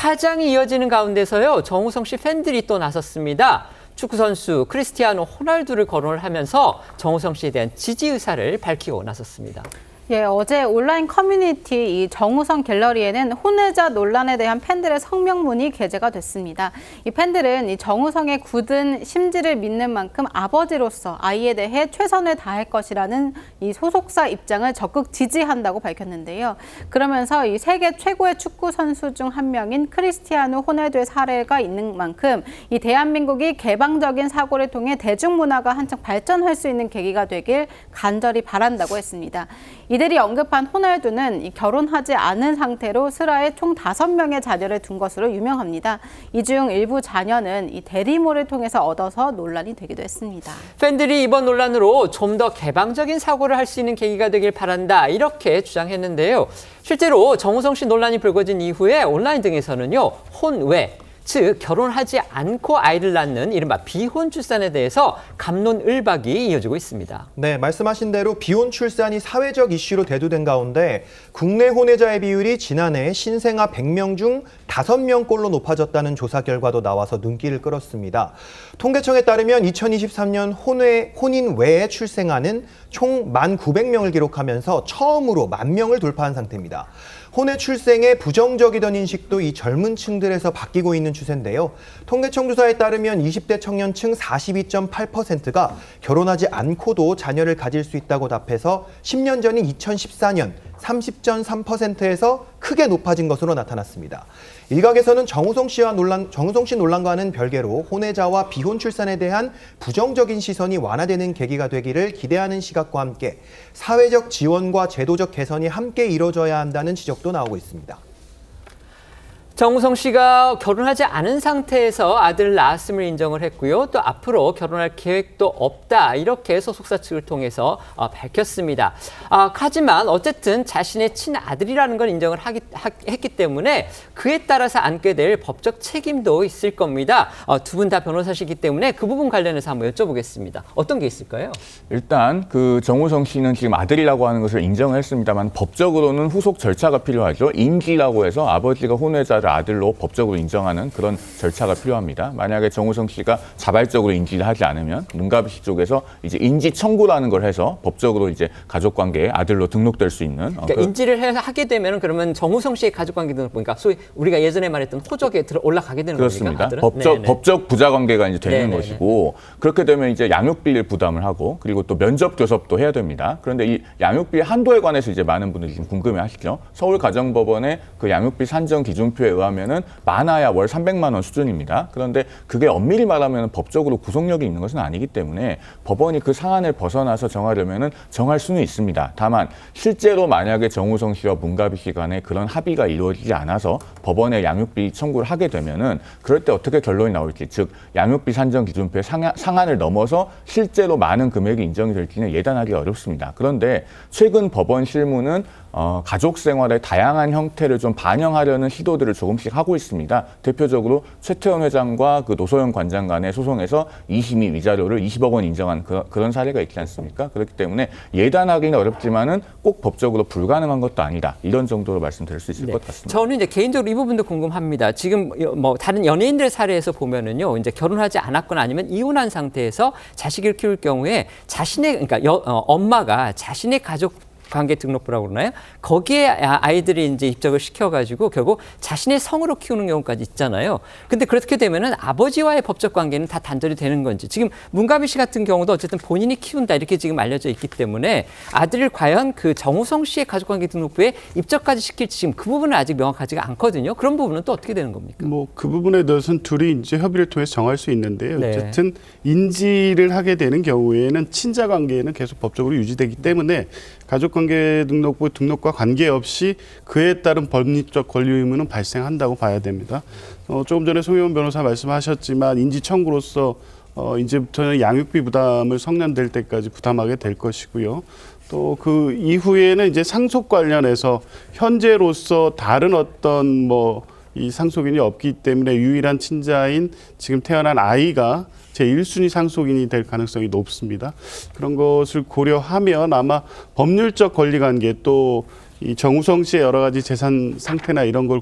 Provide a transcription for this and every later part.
파장이 이어지는 가운데서요, 정우성 씨 팬들이 또 나섰습니다. 축구 선수 크리스티아노 호날두를 거론을 하면서 정우성 씨에 대한 지지 의사를 밝히고 나섰습니다. 예, 어제 온라인 커뮤니티 이 정우성 갤러리에는 혼외자 논란에 대한 팬들의 성명문이 게재가 됐습니다. 이 팬들은 이 정우성의 굳은 심지를 믿는 만큼 아버지로서 아이에 대해 최선을 다할 것이라는 이 소속사 입장을 적극 지지한다고 밝혔는데요. 그러면서 이 세계 최고의 축구 선수 중 한 명인 크리스티아노 호날두의 사례가 있는 만큼 이 대한민국이 개방적인 사고를 통해 대중문화가 한층 발전할 수 있는 계기가 되길 간절히 바란다고 했습니다. 이들이 언급한 호날두는 결혼하지 않은 상태로 슬하에 총 5명의 자녀를 둔 것으로 유명합니다. 이 중 일부 자녀는 이 대리모를 통해서 얻어서 논란이 되기도 했습니다. 팬들이 이번 논란으로 좀 더 개방적인 사고를 할 수 있는 계기가 되길 바란다, 이렇게 주장했는데요. 실제로 정우성 씨 논란이 불거진 이후에 온라인 등에서는요, 혼외, 즉 결혼하지 않고 아이를 낳는 이른바 비혼 출산에 대해서 갑론을박이 이어지고 있습니다. 네, 말씀하신 대로 비혼 출산이 사회적 이슈로 대두된 가운데 국내 혼외자의 비율이 지난해 신생아 100명 중 5명꼴로 높아졌다는 조사 결과도 나와서 눈길을 끌었습니다. 통계청에 따르면 2023년 혼인 외에 출생아는 총 1,900명을 기록하면서 처음으로 10,000명을 돌파한 상태입니다. 혼외 출생에 부정적이던 인식도 이 젊은 층들에서 바뀌고 있는 추세인데요. 통계청 조사에 따르면 20대 청년층 42.8%가 결혼하지 않고도 자녀를 가질 수 있다고 답해서 10년 전인 2014년 30.3%에서 크게 높아진 것으로 나타났습니다. 일각에서는 정우성 씨 논란과는 별개로 혼외자와 비혼 출산에 대한 부정적인 시선이 완화되는 계기가 되기를 기대하는 시각과 함께 사회적 지원과 제도적 개선이 함께 이뤄져야 한다는 지적도 나오고 있습니다. 정우성 씨가 결혼하지 않은 상태에서 아들을 낳았음을 인정을 했고요. 또 앞으로 결혼할 계획도 없다, 이렇게 소속사 측을 통해서 밝혔습니다. 하지만 어쨌든 자신의 친아들이라는 걸 인정을 했기 때문에 그에 따라서 안게 될 법적 책임도 있을 겁니다. 두 분 다 변호사시기 때문에 그 부분 관련해서 한번 여쭤보겠습니다. 어떤 게 있을까요? 일단 그 정우성 씨는 지금 아들이라고 하는 것을 인정을 했습니다만 법적으로는 후속 절차가 필요하죠. 인지라고 해서 아버지가 혼외자를 아들로 법적으로 인정하는 그런 절차가 필요합니다. 만약에 정우성 씨가 자발적으로 인지를 하지 않으면 문가비 씨 쪽에서 이제 인지 청구라는 걸 해서 법적으로 이제 가족관계에 아들로 등록될 수 있는. 그러니까 인지를 하게 되면 그러면 정우성 씨의 가족관계 등록 보니까 소위 우리가 예전에 말했던 호적에 올라가게 되는 그렇습니다. 겁니까? 법적 부자관계가 이제 되는 네네네. 것이고, 그렇게 되면 이제 양육비를 부담을 하고, 그리고 또 면접 교섭도 해야 됩니다. 그런데 이 양육비 한도에 관해서 이제 많은 분들이 지금 궁금해하시죠. 서울가정법원의 그 양육비 산정 기준표에 의하면은 많아야 월 300만 원 수준입니다. 그런데 그게 엄밀히 말하면 법적으로 구속력이 있는 것은 아니기 때문에 법원이 그 상한을 벗어나서 정하려면은 정할 수는 있습니다. 다만 실제로 만약에 정우성 씨와 문가비 씨 간에 그런 합의가 이루어지지 않아서 법원에 양육비 청구를 하게 되면은 그럴 때 어떻게 결론이 나올지, 즉 양육비 산정 기준표의 상한을 넘어서 실제로 많은 금액이 인정이 될지는 예단하기 어렵습니다. 그런데 최근 법원 실무는 가족 생활의 다양한 형태를 좀 반영하려는 시도들을 조금씩 하고 있습니다. 대표적으로 최태원 회장과 그 노소연 관장 간의 소송에서 2심이 위자료를 20억 원 인정한 그런 사례가 있지 않습니까? 그렇기 때문에 예단하기는 어렵지만은 꼭 법적으로 불가능한 것도 아니다, 이런 정도로 말씀드릴 수 있을 것 같습니다. 저는 이제 개인적으로 이 부분도 궁금합니다. 지금 뭐 다른 연예인들 사례에서 보면은요, 이제 결혼하지 않았거나 아니면 이혼한 상태에서 자식을 키울 경우에 자신의, 그러니까 엄마가 자신의 가족 관계 등록부라고 그러나요? 거기에 아이들이 이제 입적을 시켜가지고 결국 자신의 성으로 키우는 경우까지 있잖아요. 근데 그렇게 되면은 아버지와의 법적 관계는 다 단절이 되는 건지, 지금 문가비 씨 같은 경우도 어쨌든 본인이 키운다, 이렇게 지금 알려져 있기 때문에 아들을 과연 그 정우성 씨의 가족관계 등록부에 입적까지 시킬지 지금 그 부분은 아직 명확하지가 않거든요. 그런 부분은 또 어떻게 되는 겁니까? 뭐 그 부분에 대해서는 둘이 이제 협의를 통해서 정할 수 있는데요. 네. 어쨌든 인지를 하게 되는 경우에는 친자 관계는 계속 법적으로 유지되기 때문에 가족관계 등록부 등록과 관계없이 그에 따른 법리적 권리 의무는 발생한다고 봐야 됩니다. 조금 전에 송혜원 변호사 말씀하셨지만 인지 청구로서 이제부터는 양육비 부담을 성년될 때까지 부담하게 될 것이고요. 또 그 이후에는 이제 상속 관련해서 현재로서 다른 어떤 이 상속인이 없기 때문에 유일한 친자인 지금 태어난 아이가 제1순위 상속인이 될 가능성이 높습니다. 그런 것을 고려하면 아마 법률적 권리관계, 또 이 정우성 씨의 여러 가지 재산 상태나 이런 걸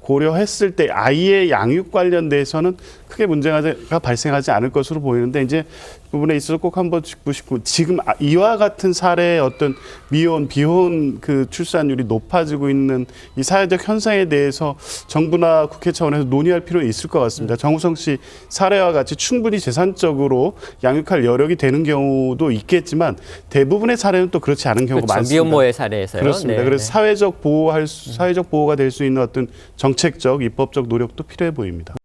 고려했을 때 아이의 양육 관련돼서는 크게 문제가 발생하지 않을 것으로 보이는데 이제 부분에 있어서 꼭 한번 짚고 싶고 지금 이와 같은 사례의 어떤 미혼, 비혼 그 출산율이 높아지고 있는 이 사회적 현상에 대해서 정부나 국회 차원에서 논의할 필요는 있을 것 같습니다. 정우성 씨 사례와 같이 충분히 재산적으로 양육할 여력이 되는 경우도 있겠지만 대부분의 사례는 또 그렇지 않은 경우가 그렇죠. 많습니다. 미혼모의 사례에서요. 그렇습니다. 네, 그래서 네. 사회적 보호가 될 수 있는 어떤 정책적, 입법적 노력도 필요해 보입니다.